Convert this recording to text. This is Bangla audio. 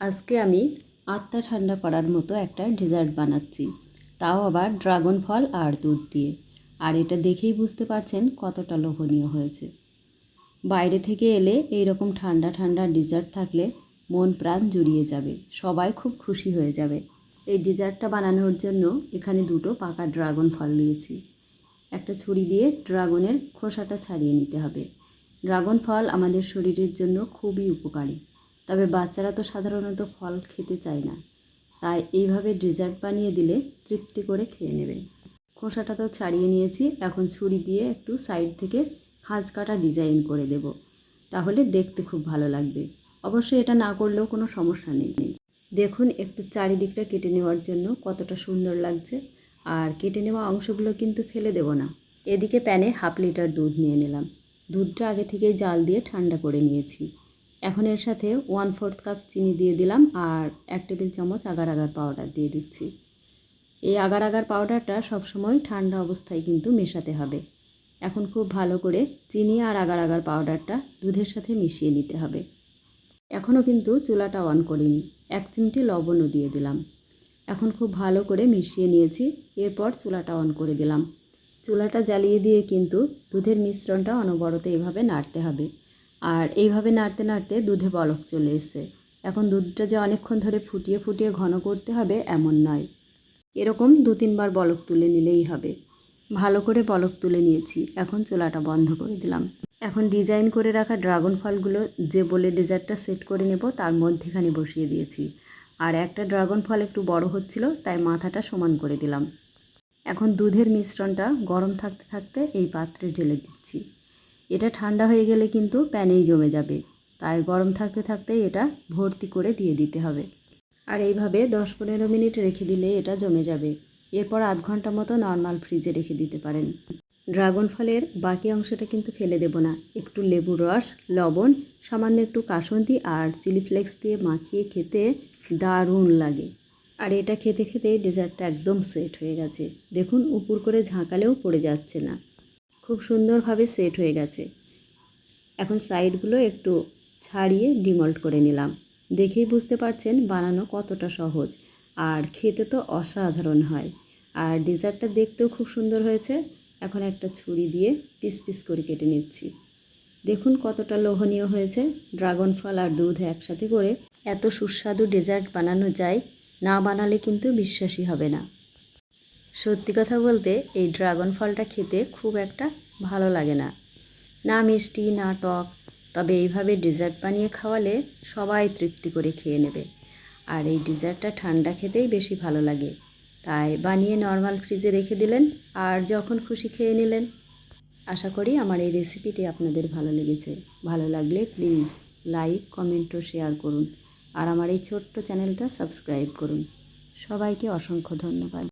আজকে আমি আত্মা ঠান্ডা করার মতো একটা ডেজার্ট বানাচ্ছি, তাও আবার ড্রাগন ফল আর দুধ দিয়ে। আর এটা দেখেই বুঝতে পারছেন কতটা লোভনীয় হয়েছে। বাইরে থেকে এলে এই রকম ঠান্ডা ঠান্ডা ডেজার্ট থাকলে মন প্রাণ জুড়িয়ে যাবে, সবাই খুব খুশি হয়ে যাবে। এই ডেজার্টটা বানানোর জন্য এখানে দুটো পাকা ড্রাগন ফল নিয়েছি। একটা ছুরি দিয়ে ড্রাগনের খোসাটা ছাড়িয়ে নিতে হবে। ড্রাগন ফল আমাদের শরীরের জন্য খুবই উপকারী, তবে বাচ্চারা তো সাধারণত ফল খেতে চায় না, তাই এইভাবে ডেজার্ট বানিয়ে দিলে তৃপ্তি করে খেয়ে নেবে। খোসাটা তো ছাড়িয়ে নিয়েছি, এখন ছুরি দিয়ে একটু সাইড থেকে খাঁজ কাটা ডিজাইন করে দেব, তাহলে দেখতে খুব ভালো লাগবে। অবশ্যই এটা না করলেও কোনো সমস্যা নেই। দেখুন একটু চারিদিকটা কেটে নেওয়ার জন্য কতটা সুন্দর লাগছে। আর কেটে নেওয়া অংশগুলো কিন্তু ফেলে দেব না। এদিকে প্যানে 1/2 লিটার দুধ নিয়ে নিলাম। দুধটা আগে থেকেই জাল দিয়ে ঠান্ডা করে নিয়েছি। এখন এর সাথে 1/4 কাপ চিনি দিয়ে দিলাম আর 1 টেবিল চামচ আগার আগার পাউডার দিয়ে দিচ্ছি। এই আগার আগার পাউডারটা সবসময় ঠান্ডা অবস্থায় কিন্তু মেশাতে হবে। এখন খুব ভালো করে চিনি আর আগার আগার পাউডারটা দুধের সাথে মিশিয়ে নিতে হবে। এখনও কিন্তু চুলাটা অন করিনি। 1 চিমটি লবণও দিয়ে দিলাম। এখন খুব ভালো করে মিশিয়ে নিয়েছি। এরপর চুলাটা অন করে দিলাম। চুলাটা জ্বালিয়ে দিয়ে কিন্তু দুধের মিশ্রণটা অনবরত এইভাবে নাড়তে হবে। আর এইভাবে নাড়তে নাড়তে দুধে বলক চলে এসেছে। এখন দুধটা যে অনেকক্ষণ ধরে ফুটিয়ে ফুটিয়ে ঘন করতে হবে এমন নয়, এরকম 2-3 বার বলক তুলে নিলেই হবে। ভালো করে বলক তুলে নিয়েছি, এখন চুলাটা বন্ধ করে দিলাম। এখন ডিজাইন করে রাখা ড্রাগন ফলগুলো যে বলে ডেজার্টটা সেট করে নেব তার মধ্যেখানে বসিয়ে দিয়েছি। আর একটা ড্রাগন ফল একটু বড় হচ্ছিল, তাই মাথাটা সমান করে দিলাম। এখন দুধের মিশ্রণটা গরম থাকতে থাকতে এই পাত্রে ঢেলে দিচ্ছি। এটা ঠান্ডা হয়ে গেলে কিন্তু প্যানেই জমে যাবে, তাই গরম থাকতে থাকতেই এটা ভর্তি করে দিয়ে দিতে হবে। আর এইভাবে 10-15 মিনিট রেখে দিলে এটা জমে যাবে। এরপর আধ ঘন্টা মতো নর্মাল ফ্রিজে রেখে দিতে পারেন। ড্রাগন ফলের বাকি অংশটা কিন্তু ফেলে দেব না। একটু লেবুর রস, লবণ, সামান্য একটু কাসুন্দি আর চিলি ফ্লেক্স দিয়ে মাখিয়ে খেতে দারুণ লাগে। আর এটা খেতে খেতে ডেজার্টটা একদম সেট হয়ে গেছে। দেখুন উপর করে ঝাঁকালেও পড়ে যাচ্ছে না, খুব সুন্দরভাবে সেট হয়ে গেছে। এখন সাইডগুলো একটু ছাড়িয়ে ডিমল্ট করে নিলাম। দেখেই বুঝতে পারছেন বানানো কতটা সহজ, আর খেতে তো অসাধারণ হয়। আর ডেজার্টটা দেখতেও খুব সুন্দর হয়েছে। এখন একটা ছুরি দিয়ে পিস পিস করে কেটে নিচ্ছি। দেখুন কতটা লোভনীয় হয়েছে। ড্রাগন ফল আর দুধ একসাথে করে এত সুস্বাদু ডেজার্ট বানানো যায়, না বানালে কিন্তু বিশ্বাসই হবে না। সত্যি কথা বলতে এই ড্রাগন ফলটা খেতে খুব একটা ভালো লাগে না, না মিষ্টি না টক, তবে এইভাবে ডেজার্ট বানিয়ে খাওয়ালে সবাই তৃপ্তি করে খেয়ে নেবে। আর এই ডেজার্টটা ঠান্ডা খেতেই বেশি ভালো লাগে, তাই বানিয়ে নর্মাল ফ্রিজে রেখে দিলেন আর যখন খুশি খেয়ে নিলেন। আশা করি আমার এই রেসিপিটি আপনাদের ভালো লেগেছে। ভালো লাগলে প্লিজ লাইক, কমেন্ট ও শেয়ার করুন। আর আমার এই ছোট্ট চ্যানেলটা সাবস্ক্রাইব করুন। সবাইকে অসংখ্য ধন্যবাদ।